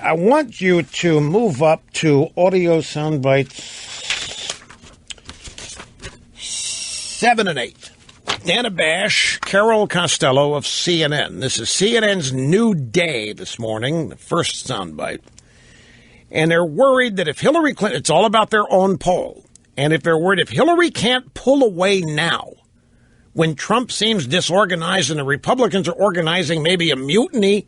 I want you to move up to audio soundbites 7 and 8. Dana Bash, Carol Costello of CNN. This is CNN's New Day this morning, the first soundbite. And they're worried that if Hillary Clinton, it's all about their own poll. And if they're worried if Hillary can't pull away now, when Trump seems disorganized and the Republicans are organizing maybe a mutiny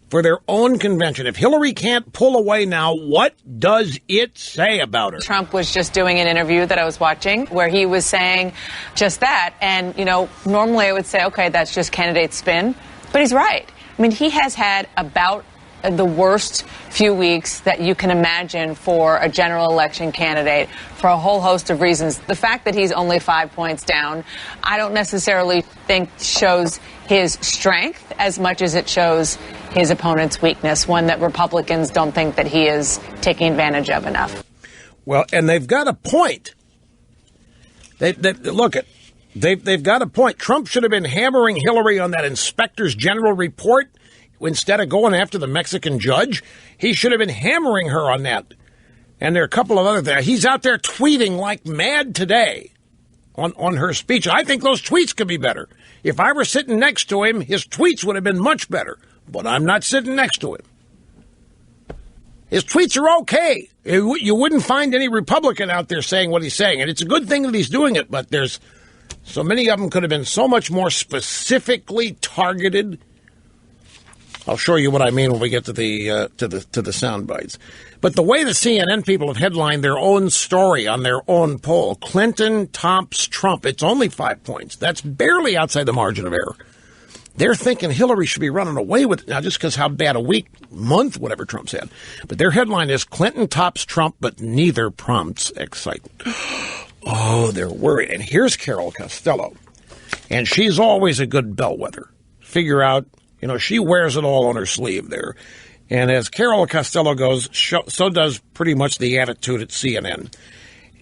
for their own convention. If Hillary can't pull away now, what does it say about her? Trump was just doing an interview that I was watching where he was saying just that. And, you know, normally I would say, OK, that's just candidate spin. But he's right. I mean, he has had about the worst few weeks that you can imagine for a general election candidate for a whole host of reasons. The fact that he's only 5 points down, I don't necessarily think shows his strength as much as it shows his opponent's weakness, one that Republicans don't think that he is taking advantage of enough. Well, and they've got a point. They've got a point. Trump should have been hammering Hillary on that inspector's general report instead of going after the Mexican judge. He should have been hammering her on that. And there are a couple of other things. He's out there tweeting like mad today on her speech. I think those tweets could be better. If I were sitting next to him, his tweets would have been much better. But I'm not sitting next to him. His tweets are okay. You wouldn't find any Republican out there saying what he's saying. And it's a good thing that he's doing it, but there's so many of them could have been so much more specifically targeted. I'll show you what I mean when we get to the sound bites. But the way the CNN people have headlined their own story on their own poll, Clinton tops Trump. It's only 5 points. That's barely outside the margin of error. They're thinking Hillary should be running away with it now just because how bad a week, month, whatever Trump's had. But their headline is Clinton tops Trump, but neither prompts excitement. Oh, they're worried. And here's Carol Costello. And she's always a good bellwether. Figure out, you know, she wears it all on her sleeve there. And as Carol Costello goes, so does pretty much the attitude at CNN.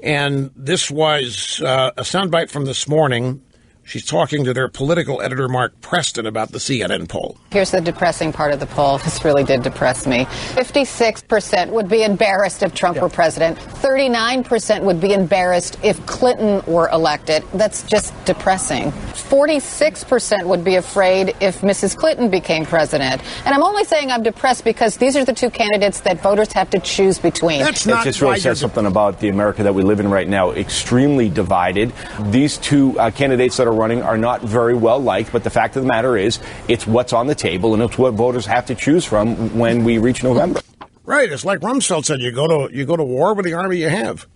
And this was a soundbite from this morning. She's talking to their political editor, Mark Preston, about the CNN poll. Here's the depressing part of the poll. This really did depress me. 56% would be embarrassed if Trump were president. 39% would be embarrassed if Clinton were elected. That's just depressing. 46% would be afraid if Mrs. Clinton became president. And I'm only saying I'm depressed because these are the two candidates that voters have to choose between. That's not. It just really says something about the America that we live in right now. Extremely divided. These two candidates that are running are not very well liked, but the fact of the matter is it's what's on the table and it's what voters have to choose from when we reach November. Right. It's like Rumsfeld said, you go to war with the army you have.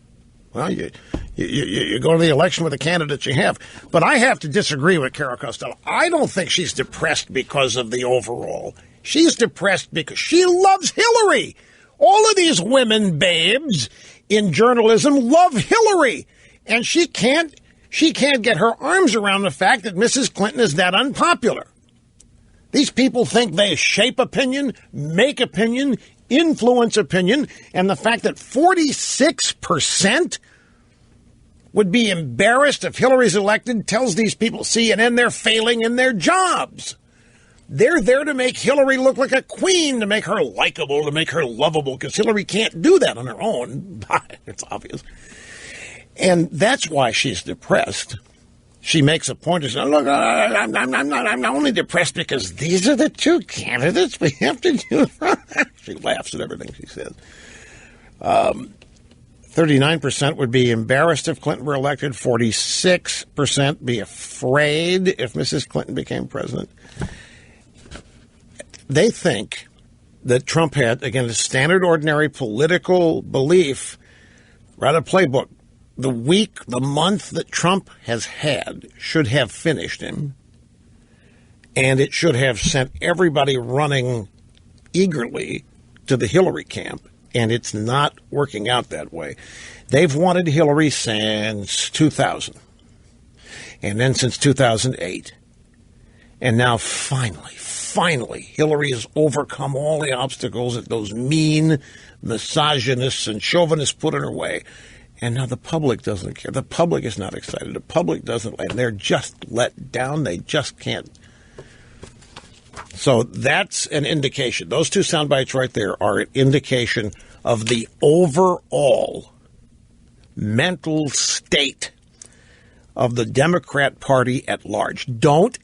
Well, you go to the election with the candidates you have. But I have to disagree with Carol Costello. I don't think she's depressed because of the overall. She's depressed because she loves Hillary. All of these women babes in journalism love Hillary. And she can't get her arms around the fact that Mrs. Clinton is that unpopular. These people think they shape opinion, make opinion, influence opinion, and the fact that 46% would be embarrassed if Hillary's elected tells these people, CNN, they're failing in their jobs. They're there to make Hillary look like a queen, to make her likable, to make her lovable, because Hillary can't do that on her own. It's obvious. And that's why she's depressed. She makes a point of saying, look, I'm only depressed because these are the two candidates we have to do. She laughs at everything she says. 39% would be embarrassed if Clinton were elected. 46% be afraid if Mrs. Clinton became president. They think that Trump had, again, a standard ordinary political belief, rather playbook. The week, the month that Trump has had should have finished him, and it should have sent everybody running eagerly to the Hillary camp, and it's not working out that way. They've wanted Hillary since 2000, and then since 2008, and now finally, Hillary has overcome all the obstacles that those mean misogynists and chauvinists put in her way. And now the public doesn't care. The public is not excited. The public doesn't, and they're just let down. They just can't. So that's an indication. Those two sound bites right there are an indication of the overall mental state of the Democrat Party at large. Don't